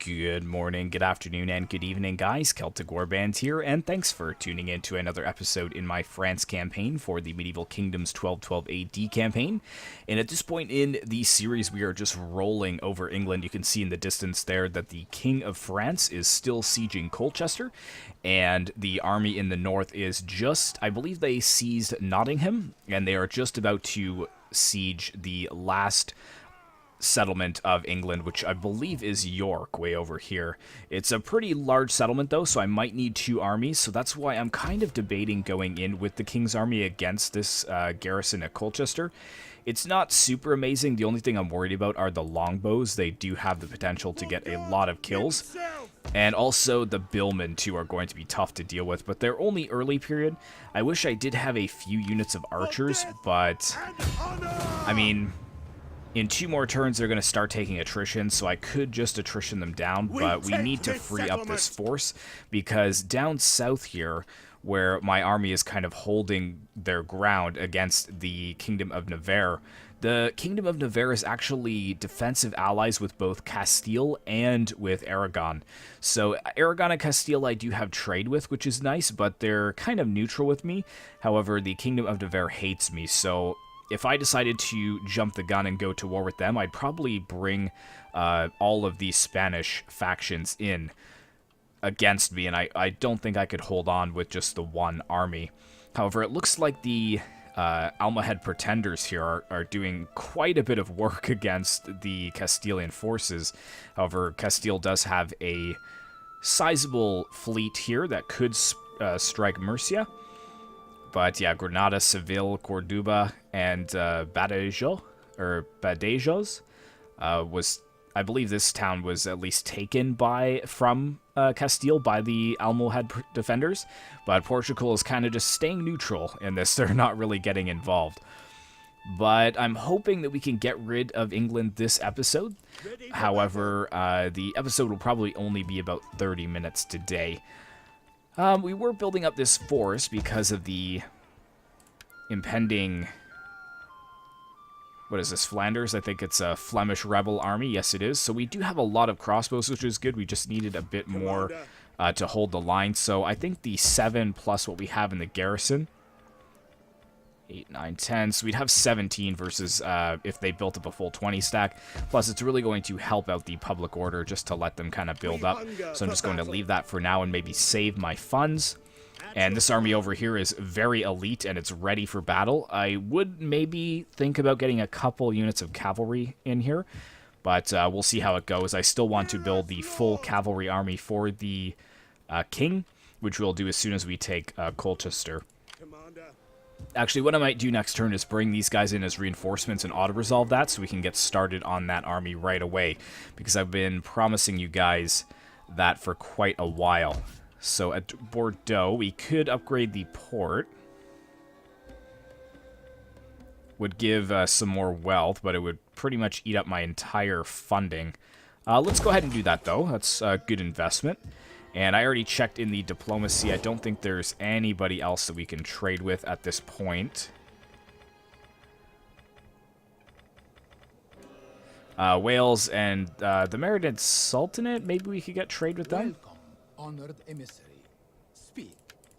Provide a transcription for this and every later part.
Good morning, good afternoon, and good evening, guys. Celtic Warband here, and thanks for tuning in to another episode in my France campaign for the Medieval Kingdoms 1212 AD campaign. And at this point in the series, we are just rolling over England. You can see in the distance there that the King of France is still sieging Colchester, and the army in the north is just, I believe they seized Nottingham, and they are just about to siege the last settlement of England, which I believe is York, way over here. It's a pretty large settlement, though, so I might need two armies, so that's why I'm kind of debating going in with the King's Army against this garrison at Colchester. It's not super amazing. The only thing I'm worried about are the longbows. They do have the potential to get a lot of kills. And also the billmen, too, are going to be tough to deal with, but they're only early period. I wish I did have a few units of archers, but I mean, in 2 more turns, they're going to start taking attrition, so I could just attrition them down, but we need to free up this force, because down south here, where my army is kind of holding their ground against the Kingdom of Navarre, the Kingdom of Navarre is actually defensive allies with both Castile and with Aragon. So Aragon and Castile I do have trade with, which is nice, but they're kind of neutral with me. However, the Kingdom of Navarre hates me, so if I decided to jump the gun and go to war with them, I'd probably bring all of these Spanish factions in against me, and I don't think I could hold on with just the one army. However, it looks like the Almohad pretenders here are doing quite a bit of work against the Castilian forces. However, Castile does have a sizable fleet here that could strike Murcia. But yeah, Granada, Seville, Cordoba, and Badajoz was, I believe this town was at least taken from Castile by the Almohad defenders, but Portugal is kind of just staying neutral in this. They're not really getting involved. But I'm hoping that we can get rid of England this episode. However, the episode will probably only be about 30 minutes today. We were building up this force because of the impending, what is this, Flanders? I think it's a Flemish rebel army. Yes, it is. So we do have a lot of crossbows, which is good. We just needed a bit more to hold the line. So I think the 7 plus what we have in the garrison, 8, 9, 10. So we'd have 17 versus if they built up a full 20 stack. Plus, it's really going to help out the public order just to let them kind of build up. So I'm just going to leave that for now and maybe save my funds. And this army over here is very elite and it's ready for battle. I would maybe think about getting a couple units of cavalry in here, but we'll see how it goes. I still want to build the full cavalry army for the king, which we'll do as soon as we take Colchester. Actually, what I might do next turn is bring these guys in as reinforcements and auto-resolve that so we can get started on that army right away, because I've been promising you guys that for quite a while. So at Bordeaux, we could upgrade the port. Would give some more wealth, but it would pretty much eat up my entire funding. Let's go ahead and do that, though. That's a good investment. And I already checked in the diplomacy. I don't think there's anybody else that we can trade with at this point. Wales and the Meriden Sultanate, maybe we could get trade with them? Welcome, honored emissary. Speak,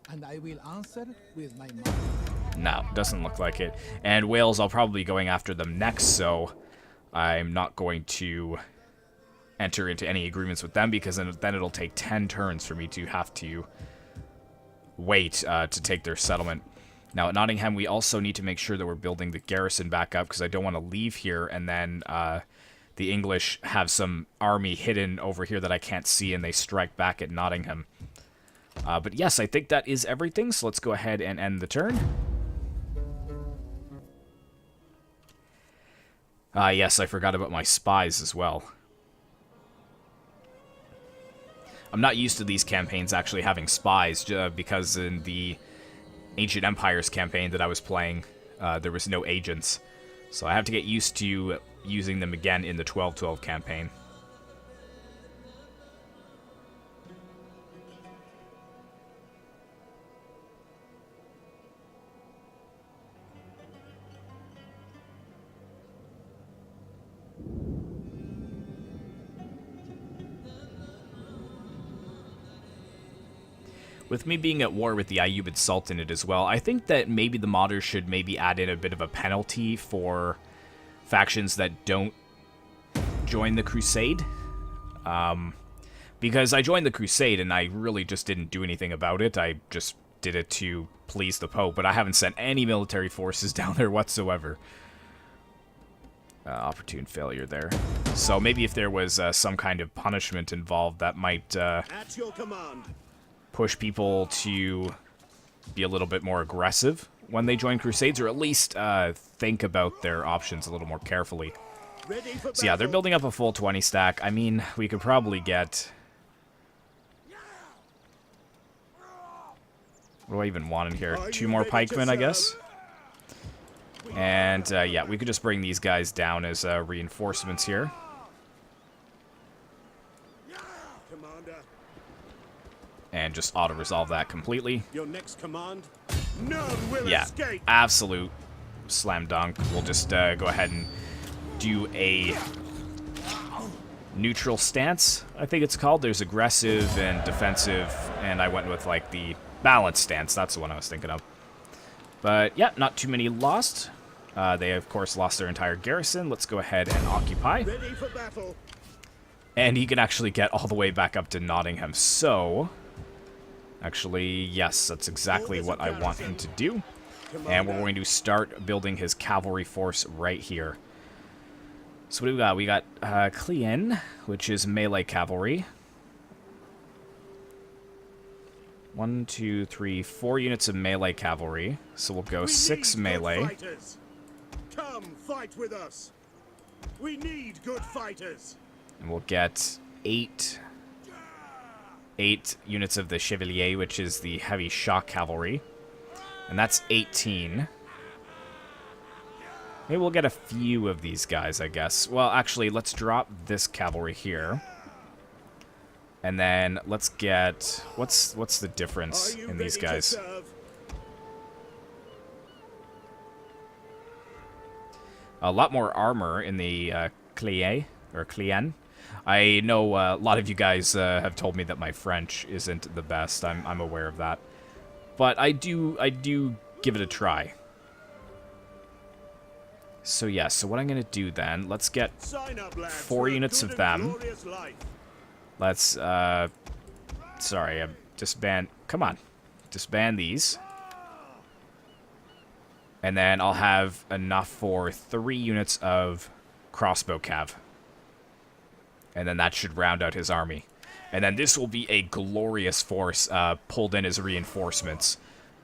and I will answer with my mouth. No, doesn't look like it. And Wales, I'll probably be going after them next, so I'm not going to enter into any agreements with them, because then it'll take 10 turns for me to have to wait to take their settlement. Now, at Nottingham, we also need to make sure that we're building the garrison back up, because I don't want to leave here and then the English have some army hidden over here that I can't see, and they strike back at Nottingham. But yes, I think that is everything, so let's go ahead and end the turn. Yes, I forgot about my spies as well. I'm not used to these campaigns actually having spies, because in the Ancient Empires campaign that I was playing, there was no agents. So I have to get used to using them again in the 1212 campaign. with me being at war with the Ayyubid Sultanate as well, I think that maybe the modders should maybe add in a bit of a penalty for factions that don't join the Crusade. Because I joined the Crusade and I really just didn't do anything about it. I just did it to please the Pope, but I haven't sent any military forces down there whatsoever. Opportune failure there. So maybe if there was some kind of punishment involved, that might At your command. push people to be a little bit more aggressive when they join Crusades, or at least think about their options a little more carefully. Ready for So yeah, they're battle. building up a full 20 stack. I mean, we could probably get... What do I even want in here? Are 2 you more ready to pikemen, I guess? serve? And yeah, we could just bring these guys down as reinforcements here. Commander, And just auto-resolve that completely. your next command. None will Yeah, escape. absolute slam dunk. We'll just go ahead and do a neutral stance, I think it's called. There's aggressive and defensive, and I went with like the balanced stance. That's the one I was thinking of. But yeah, not too many lost. They of course lost their entire garrison. Let's go ahead and occupy. Ready for battle. And he can actually get all the way back up to Nottingham. So, actually, yes, that's exactly what I want him to do. And we're going to start building his cavalry force right here. So what do we got? We got Clien, which is melee cavalry. 1, 2, 3, 4 units of melee cavalry. So we'll go We 6 need melee. Good fighters. Come fight with us. We need good fighters. And we'll get 8 units of the Chevalier, which is the heavy shock cavalry. And that's 18. Maybe we'll get a few of these guys, I guess. Well, actually, let's drop this cavalry here. And then let's get... What's the difference Are you in these ready to guys? serve? A lot more armor in the Clien, or Clien. I know a lot of you guys have told me that my French isn't the best. I'm aware of that. But I do give it a try. So yeah, so what I'm going to do then, let's get Sign up, lads, 4 for a units good of and them. glorious life. Let's, sorry, I'm disband, come on. Disband these. And then I'll have enough for 3 units of crossbow cav. And then that should round out his army. And then this will be a glorious force pulled in as reinforcements.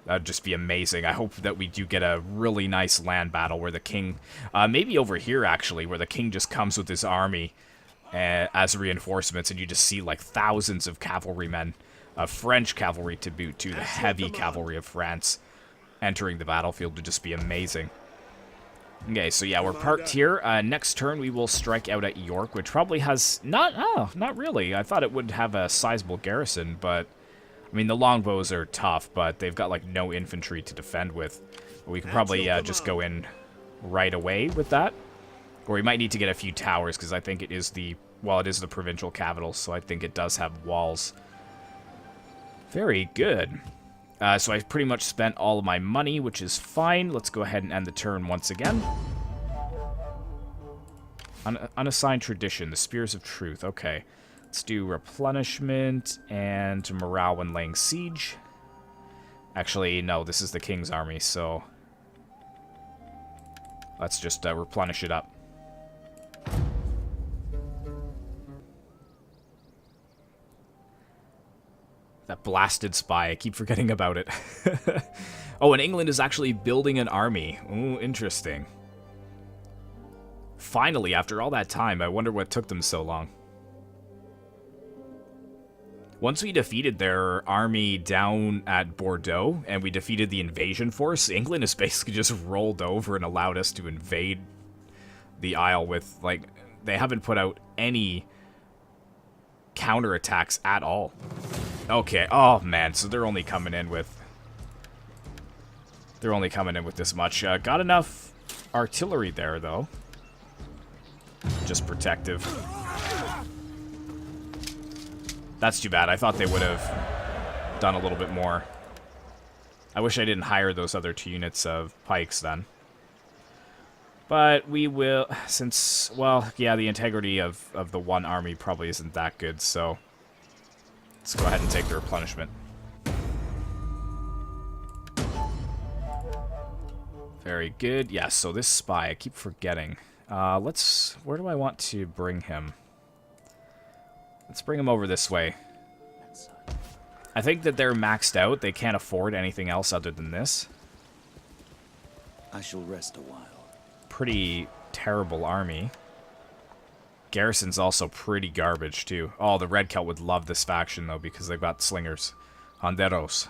That'd just be amazing. I hope that we do get a really nice land battle where the king... maybe over here, actually, where the king just comes with his army as reinforcements, and you just see, like, thousands of cavalrymen. French cavalry to boot, too. The heavy cavalry of France entering the battlefield would just be amazing. Okay, so yeah, we're parked here. Next turn, we will strike out at York, which probably has... not really. I thought it would have a sizable garrison, but... I mean, the longbows are tough, but they've got, like, no infantry to defend with. We could probably just go in right away with that. Or we might need to get a few towers, because I think it is the... Well, it is the provincial capital, so I think it does have walls. Very good. So I've pretty much spent all of my money, which is fine. Let's go ahead and end the turn once again. Unassigned tradition, the Spears of Truth. Okay. Let's do replenishment and morale when laying siege. Actually, no, this is the king's army, so... Let's just replenish it up. That blasted spy, I keep forgetting about it. Oh, and England is actually building an army. Ooh, interesting. Finally, after all that time, I wonder what took them so long. Once we defeated their army down at Bordeaux, and we defeated the invasion force, England has basically just rolled over and allowed us to invade the Isle with, like, they haven't put out any counterattacks at all. Okay, oh man, so they're only coming in with... They're only coming in with this much. Got enough artillery there, though. Just protective. That's too bad. I thought they would have done a little bit more. I wish I didn't hire those other 2 units of pikes then. But we will, since, well, yeah, the integrity of the one army probably isn't that good, so let's go ahead and take the replenishment. Very good. Yeah, so this spy, I keep forgetting. Where do I want to bring him? Let's bring him over this way. I think that they're maxed out. They can't afford anything else other than this. I shall rest a while. Pretty terrible army. Garrison's also pretty garbage, too. Oh, the Red Celt would love this faction, though, because they've got slingers. Honderos.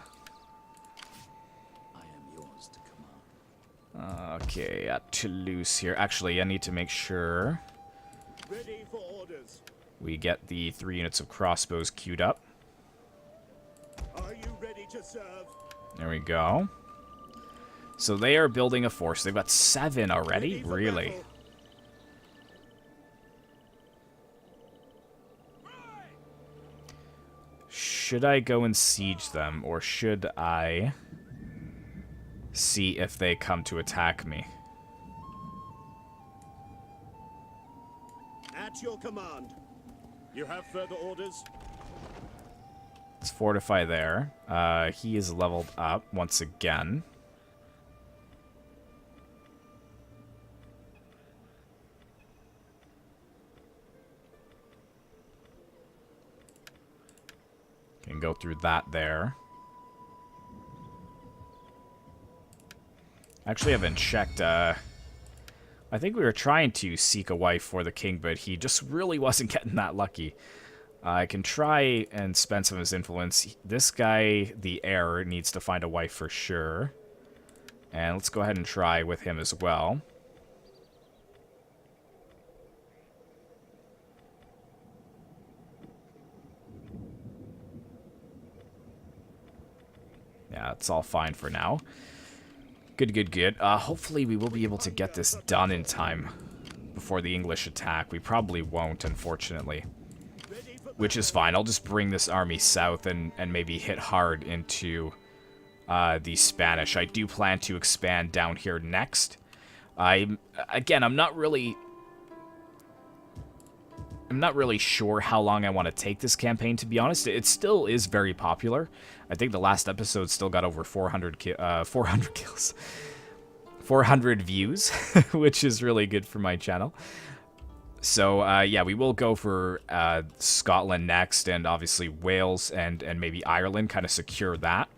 I am yours to command. Okay, at Toulouse here. Actually, I need to make sure Ready for orders. we get the 3 units of crossbows queued up. Are you ready to serve? There we go. So they are building a force. They've got 7 already? Ready for Really? battle. Should I go and siege them, or should I see if they come to attack me? At your command. You have further orders? Let's fortify there. He is leveled up once again. Can go through that there. Actually, I haven't checked. I think we were trying to seek a wife for the king, but he just really wasn't getting that lucky. I can try and spend some of his influence. This guy, the heir, needs to find a wife for sure. And let's go ahead and try with him as well. Yeah, it's all fine for now. Good, good, good. Hopefully we will be able to get this done in time before the English attack. We probably won't, unfortunately. Which is fine. I'll just bring this army south and maybe hit hard into the Spanish. I do plan to expand down here next. Again, I'm not really sure how long I want to take this campaign, to be honest. It still is very popular. I think the last episode still got over 400 kills. 400 views, which is really good for my channel. So, yeah, we will go for Scotland next, and obviously Wales and maybe Ireland, kind of secure that.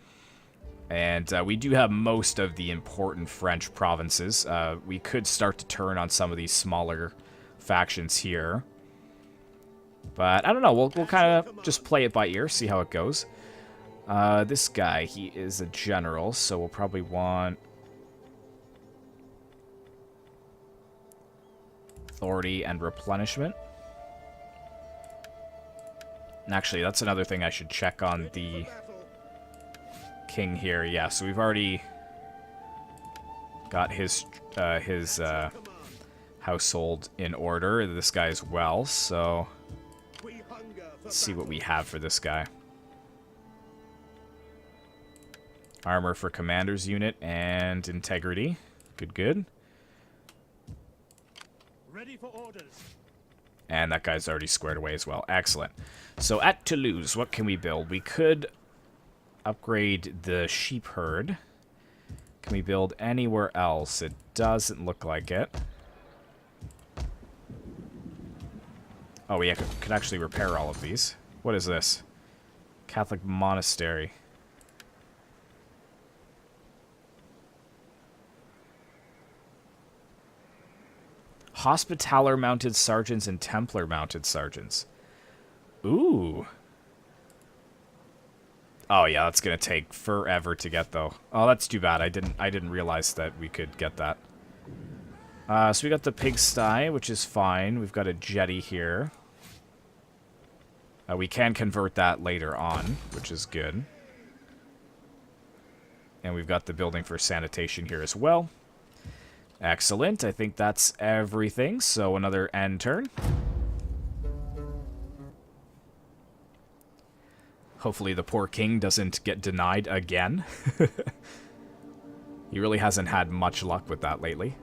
And we do have most of the important French provinces. We could start to turn on some of these smaller factions here. But, I don't know, we'll kind of just play it by ear, see how it goes. This guy, he is a general, so we'll probably want authority and replenishment. And actually, that's another thing I should check on the king here. Yeah, so we've already got his household in order. This guy as well, so let's see what we have for this guy. Armor for commander's unit and integrity. Good, good. Ready for orders. And that guy's already squared away as well. Excellent. So at Toulouse, what can we build? We could upgrade the sheep herd. Can we build anywhere else? It doesn't look like it. Oh, yeah, could actually repair all of these. What is this? Catholic monastery. Hospitaller mounted sergeants and Templar mounted sergeants. Ooh. Oh yeah, that's gonna take forever to get though. Oh, that's too bad. I didn't realize that we could get that. So we got the pigsty, which is fine. We've got a jetty here. We can convert that later on, which is good. And we've got the building for sanitation here as well. Excellent. I think that's everything. So another end turn. Hopefully the poor king doesn't get denied again. He really hasn't had much luck with that lately.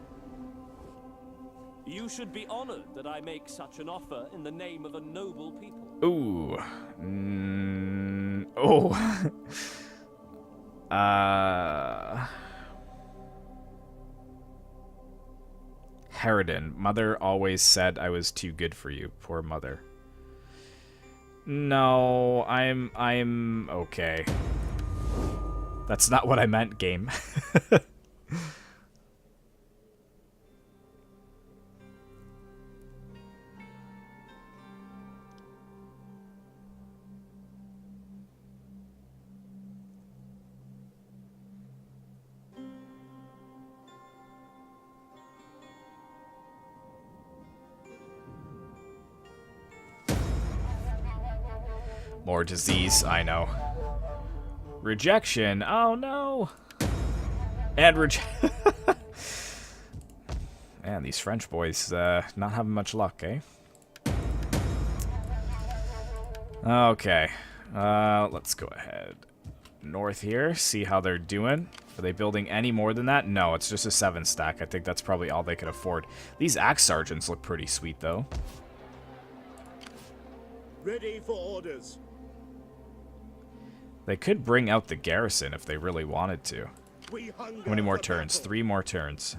You should be honored that I make such an offer in the name of a noble people. Ooh. Oh. Harridan. Mother always said I was too good for you. Poor mother. No, I'm okay. That's not what I meant, game. More disease, I know. Rejection, oh no! And Man, these French boys, not having much luck, eh? Okay, let's go ahead. North here, see how they're doing. Are they building any more than that? No, it's just a 7 stack. I think that's probably all they could afford. These axe sergeants look pretty sweet, though. Ready for orders. They could bring out the garrison if they really wanted to. We hunger How many more for turns? battle. 3 more turns.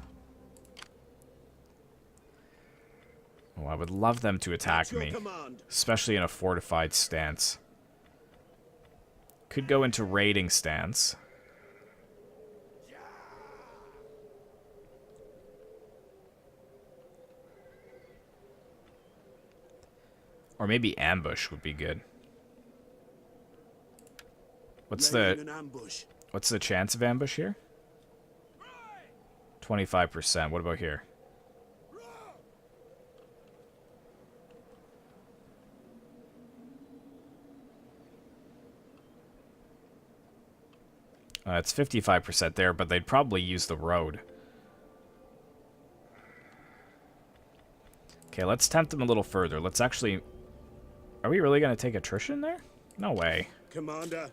Oh, I would love them to attack At your me, command. especially in a fortified stance. Could go into raiding stance. Or maybe ambush would be good. What's Laying the an ambush. what's the chance of ambush here? 25%. What about here? It's 55% there, but they'd probably use the road. Okay, let's tempt them a little further. Let's actually... Are we really going to take attrition there? No way. Commander.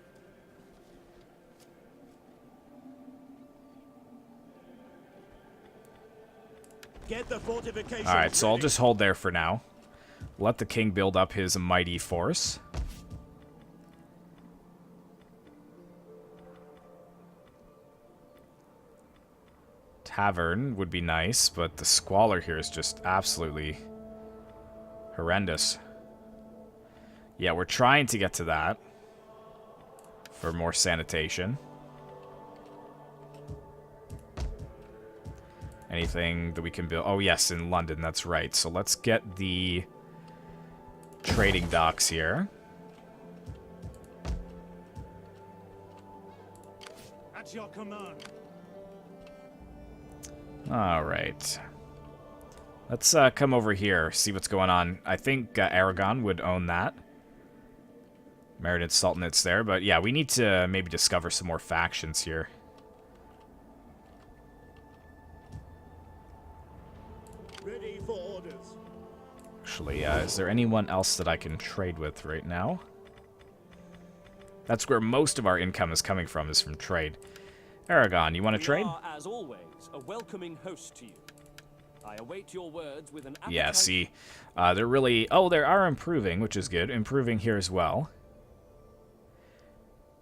Get the fortifications Alright, so I'll ready. just hold there for now. Let the king build up his mighty force. Tavern would be nice, but the squalor here is just absolutely horrendous. Yeah, we're trying to get to that for more sanitation. Anything that we can build? Oh, yes, in London, that's right. So let's get the trading docks here. At your command. All right. Let's come over here, see what's going on. I think Aragon would own that. Meriden Sultanate's there, but yeah, we need to maybe discover some more factions here. Ready for orders. Actually, is there anyone else that I can trade with right now? That's where most of our income is coming from, is from trade. Aragon, you want to trade? We are, as always, a welcoming host to you. I await your words with an appetite. Yeah, see, they're really... Oh, they are improving, which is good. Improving here as well.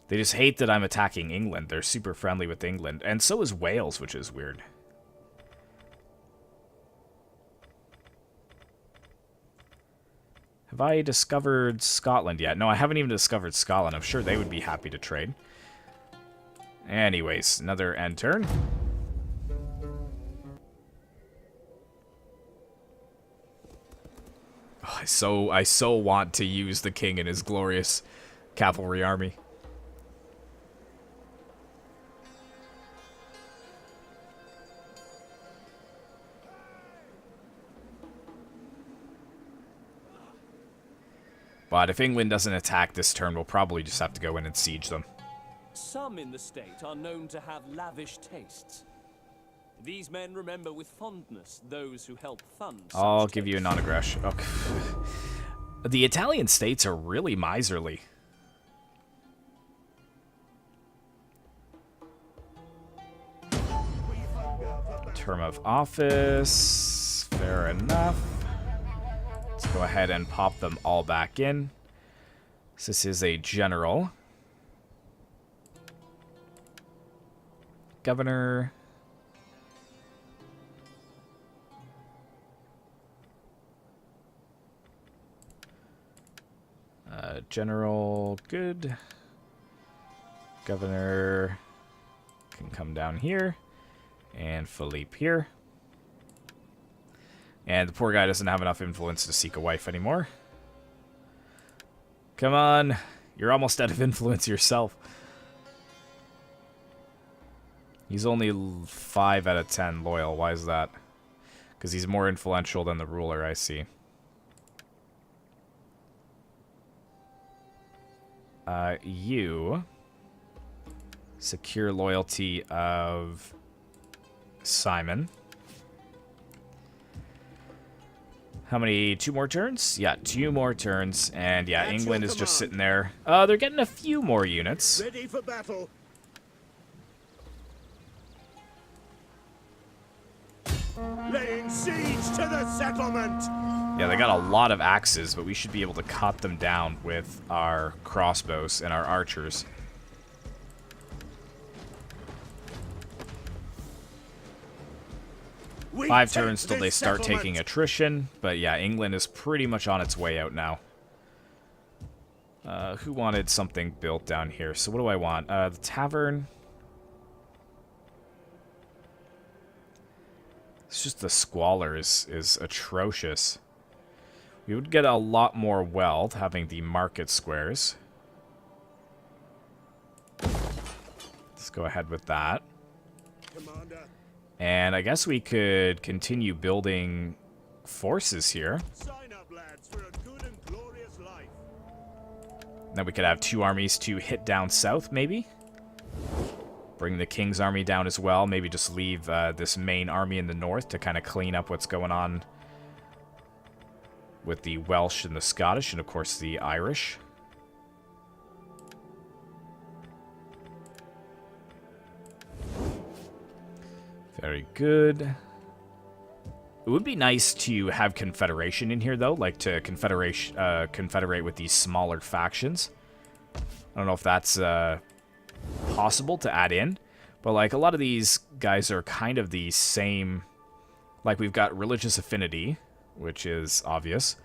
They just hate that I'm attacking England. They're super friendly with England. And so is Wales, which is weird. Have I discovered Scotland yet? No, I haven't even discovered Scotland. I'm sure they would be happy to trade. Anyways, another end turn. Oh, I so want to use the king and his glorious cavalry army. But if England doesn't attack this turn, we'll probably just have to go in and siege them. Some in the state are known to have lavish tastes. These men remember with fondness those who help fund such I'll give you a tastes. non-aggression. Okay. The Italian states are really miserly. term of office. Fair enough. Let's go ahead and pop them all back in. So this is a general. Governor. General, good. Governor can come down here. And Philippe here. And the poor guy doesn't have enough influence to seek a wife anymore. Come on. You're almost out of influence yourself. He's only 5 out of 10 loyal. Why is that? Because he's more influential than the ruler, I see. You secure loyalty of Simon. How many? 2 more turns? Yeah, 2 more turns. And yeah, England is just sitting there. They're getting a few more units. Ready for battle. Laying siege to the settlement. Yeah, they got a lot of axes, but we should be able to cut them down with our crossbows and our archers. We 5 take turns till this they start settlement. taking attrition, but yeah, England is pretty much on its way out now. Who wanted something built down here? So what do I want? The tavern. It's just the squalor is atrocious. We would get a lot more wealth having the market squares. Let's go ahead with that. Commander, And I guess we could continue building forces here. sign up, lads, for a good and glorious life. Then we could have 2 armies to hit down south, maybe. Bring the King's army down as well. Maybe just leave this main army in the north to kind of clean up what's going on with the Welsh and the Scottish, and of course the Irish. Very good. It would be nice to have Confederation in here, though, like to confederate with these smaller factions. I don't know if that's possible to add in, but like a lot of these guys are kind of the same. Like we've got religious affinity, which is obvious.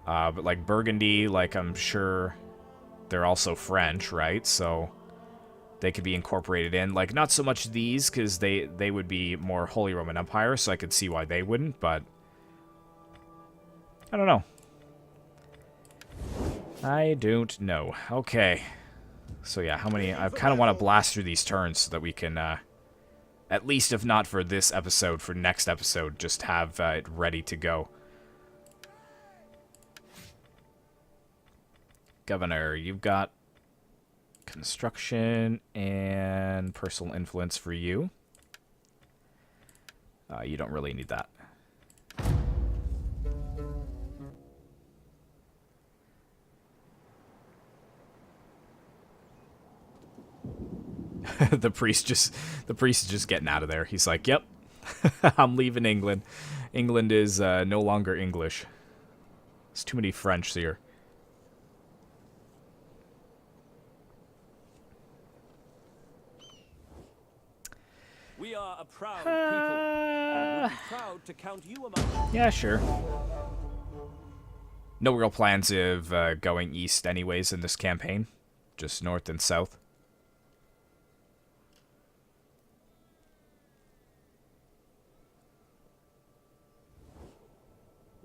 But like Burgundy, like I'm sure they're also French, right? So they could be incorporated in. Like not so much these, because they would be more Holy Roman Empire, so I could see why they wouldn't, but I don't know. I don't know. Okay. So yeah, how many? I kind of want to blast through these turns so that we can, at least if not for this episode, for next episode, just have it ready to go. Governor, you've got construction and personal influence for you. You don't really need that. the priest is just getting out of there. He's like, "Yep, I'm leaving England. England is no longer English. There's too many French here." We are a proud people, and would be proud to count you among them. Yeah, sure. No real plans of going east anyways in this campaign. Just north and south.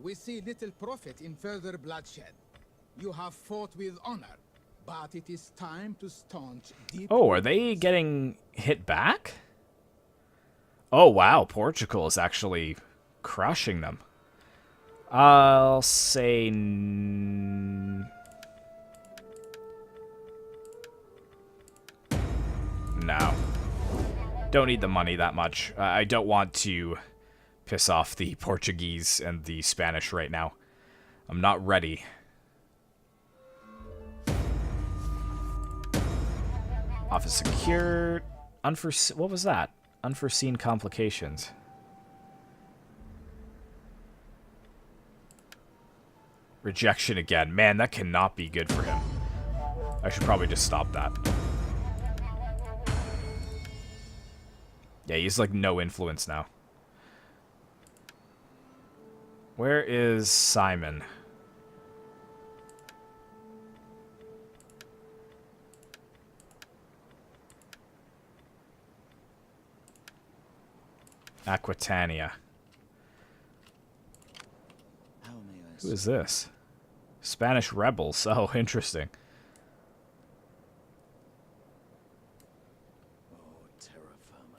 We see little profit in further bloodshed. You have fought with honor, but it is time to staunch deep... Oh, are they getting hit back? Oh, wow. Portugal is actually crushing them. I'll say... No. Don't need the money that much. I don't want to piss off the Portuguese and the Spanish right now. I'm not ready. Office secured. Unforeseen. What was that? unforeseen complications. Rejection again. Man, that cannot be good for him. I should probably just stop that. Yeah, he's like no influence now. Where is Simon? Aquitania. How may I Who is this? Spanish rebels. Oh, interesting. Oh, terra firma.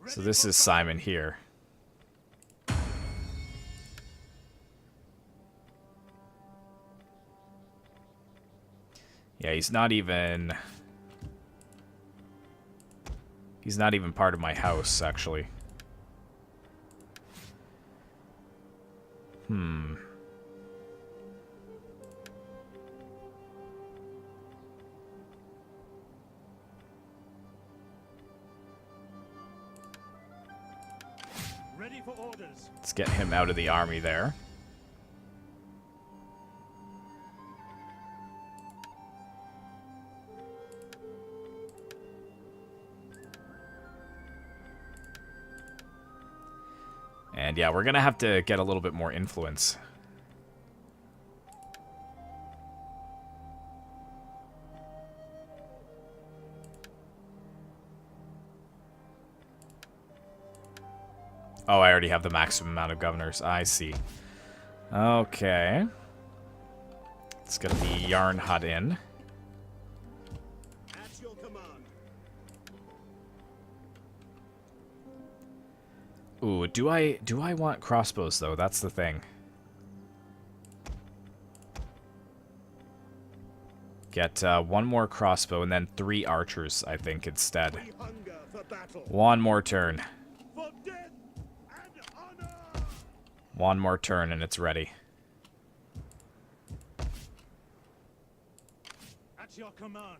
So this is Simon here. Yeah, he's not even part of my house, actually. Ready for orders. Let's get him out of the army there. And yeah, we're gonna have to get a little bit more influence. Oh, I already have the maximum amount of governors. I see. Okay. Let's get the yarn hut in. At your command. Ooh, do I want crossbows though? That's the thing. Get one more crossbow and then 3 archers, I think, instead. We hunger for battle. One more turn. For death and honor. One more turn and it's ready. At your command.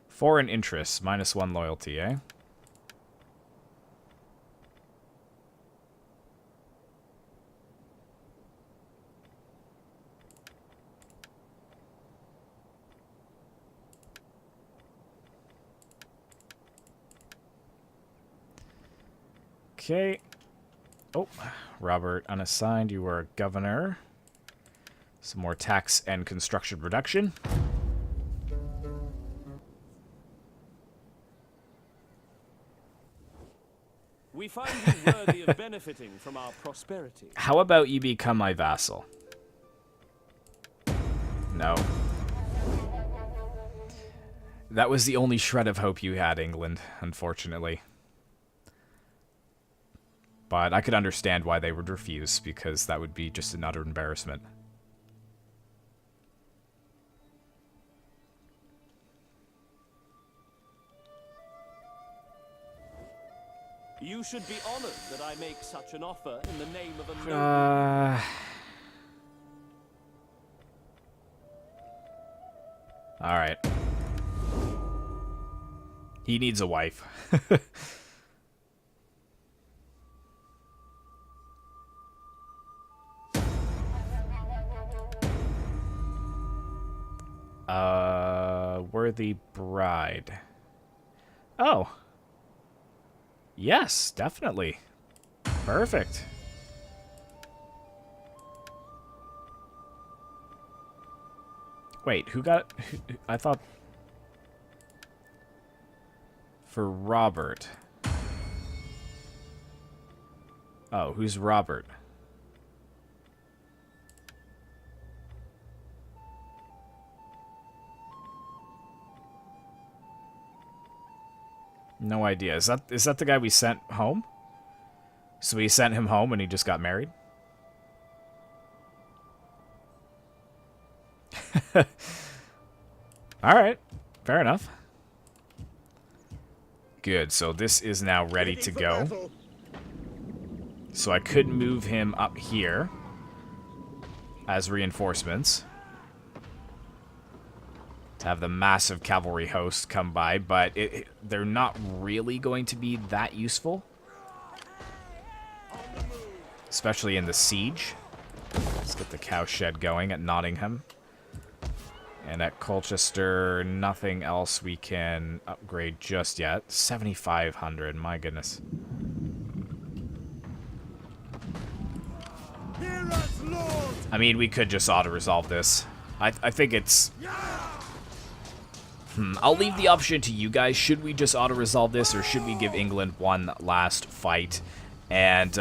Foreign interests, -1 loyalty, eh? Okay. Oh, Robert unassigned, you are a governor. Some more tax and construction reduction. We find you worthy of benefiting from our prosperity. How about you become my vassal? No. That was the only shred of hope you had, England, unfortunately. But I could understand why they would refuse, because that would be just an utter embarrassment. You should be honored that I make such an offer in the name of a noble. Alright. He needs a wife. Worthy bride. Oh. Yes, definitely. Perfect. Wait, who got... I thought... For Robert. Oh, who's Robert? No idea. Is that the guy we sent home? So we sent him home and he just got married? Alright. Fair enough. Good, so this is now ready to go. Battle. So I could move him up here as reinforcements. to have the massive cavalry host come by, but they're not really going to be that useful. Especially in the siege. Let's get the cowshed going at Nottingham. And at Colchester, nothing else we can upgrade just yet. 7,500, my goodness. Hear us, Lord! I mean, we could just auto-resolve this. I think it's... I'll leave the option to you guys. Should we just auto-resolve this, or should we give England one last fight? And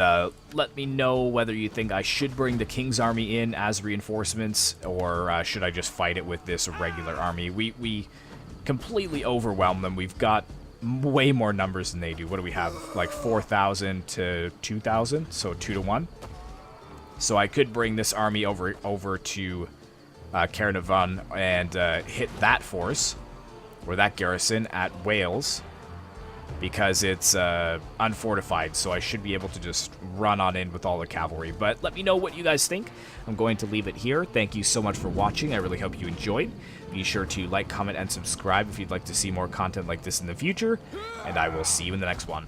let me know whether you think I should bring the King's Army in as reinforcements, or should I just fight it with this regular army? We completely overwhelm them. We've got way more numbers than they do. What do we have? Like 4,000 to 2,000, so 2 to 1. So I could bring this army over to Caernarvon and hit that force, or that garrison at Wales, because it's unfortified, so I should be able to just run on in with all the cavalry. But let me know what you guys think. I'm going to leave it here. Thank you so much for watching. I really hope you enjoyed. Be sure to like, comment, and subscribe if you'd like to see more content like this in the future, and I will see you in the next one.